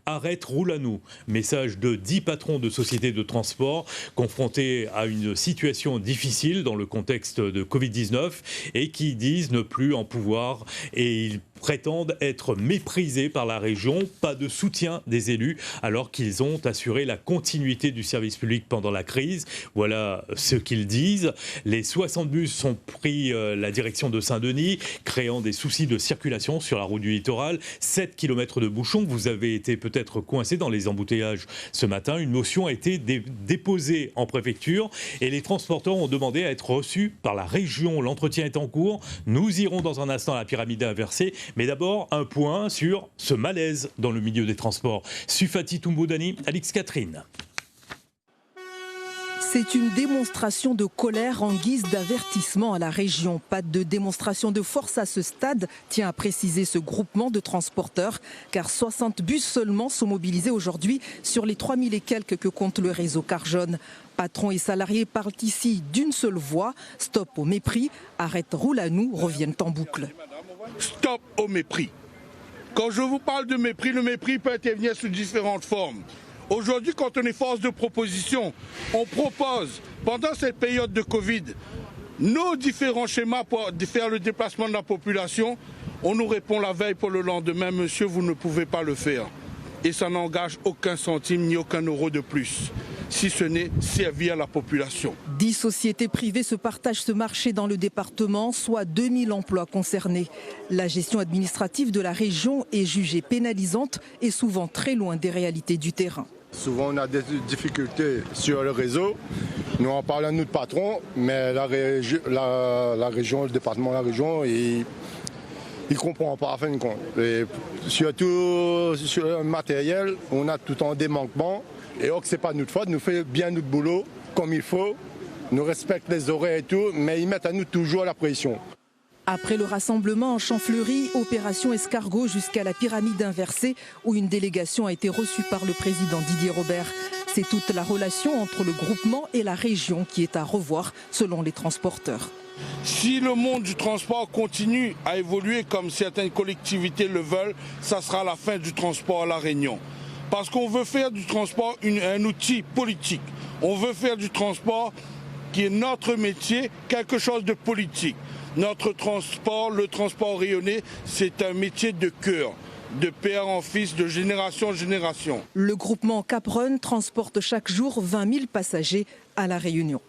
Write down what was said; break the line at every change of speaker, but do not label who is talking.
Arrête, roule à nous. Message de 10 patrons de sociétés de transport confrontés à une situation difficile dans le contexte de Covid-19 et qui disent ne plus en pouvoir et ils prétendent être méprisés par la région. Pas de soutien des élus alors qu'ils ont assuré la continuité du service public pendant la crise. Voilà ce qu'ils disent. Les 60 bus ont pris la direction de Saint-Denis, créant des soucis de circulation sur la route du littoral. 7 km de bouchons. Vous avez été peut-être coincé dans les embouteillages ce matin. Une motion a été déposée en préfecture et les transporteurs ont demandé à être reçus par la région. L'entretien est en cours. Nous irons dans un instant à la pyramide inversée. Mais d'abord, un point sur ce malaise dans le milieu des transports. Sufati Toumboudani, Alix Catherine.
C'est une démonstration de colère en guise d'avertissement à la région. Pas de démonstration de force à ce stade, tient à préciser ce groupement de transporteurs, car 60 bus seulement sont mobilisés aujourd'hui sur les 3000 et quelques que compte le réseau Carjaune. Patrons et salariés parlent ici d'une seule voix. Stop au mépris, arrête, roule à nous, reviennent en boucle.
Stop au mépris. Quand je vous parle de mépris, le mépris peut intervenir sous différentes formes. Aujourd'hui, quand on est force de proposition, on propose, pendant cette période de Covid, nos différents schémas pour faire le déplacement de la population. On nous répond la veille pour le lendemain, monsieur, vous ne pouvez pas le faire. Et ça n'engage aucun centime ni aucun euro de plus, si ce n'est servir la population.
10 sociétés privées se partagent ce marché dans le département, soit 2000 emplois concernés. La gestion administrative de la région est jugée pénalisante et souvent très loin des réalités du terrain.
Souvent on a des difficultés sur le réseau. Nous en parlons à notre patron, mais la région, le département, la région, il ne comprend pas en fin de compte. Et surtout sur le matériel, on a tout le temps des manquements. Et donc ce n'est pas notre faute, nous faisons bien notre boulot comme il faut. Nous respectons les horaires et tout, mais ils mettent à nous toujours la pression.
Après le rassemblement en Champfleury, opération escargot jusqu'à la pyramide inversée où une délégation a été reçue par le président Didier Robert. C'est toute la relation entre le groupement et la région qui est à revoir selon les transporteurs.
Si le monde du transport continue à évoluer comme certaines collectivités le veulent, ça sera la fin du transport à La Réunion. Parce qu'on veut faire du transport un outil politique. On veut faire du transport, qui est notre métier, quelque chose de politique. Notre transport, le transport rayonné, c'est un métier de cœur, de père en fils, de génération en génération.
Le groupement Cap Run transporte chaque jour 20 000 passagers à La Réunion.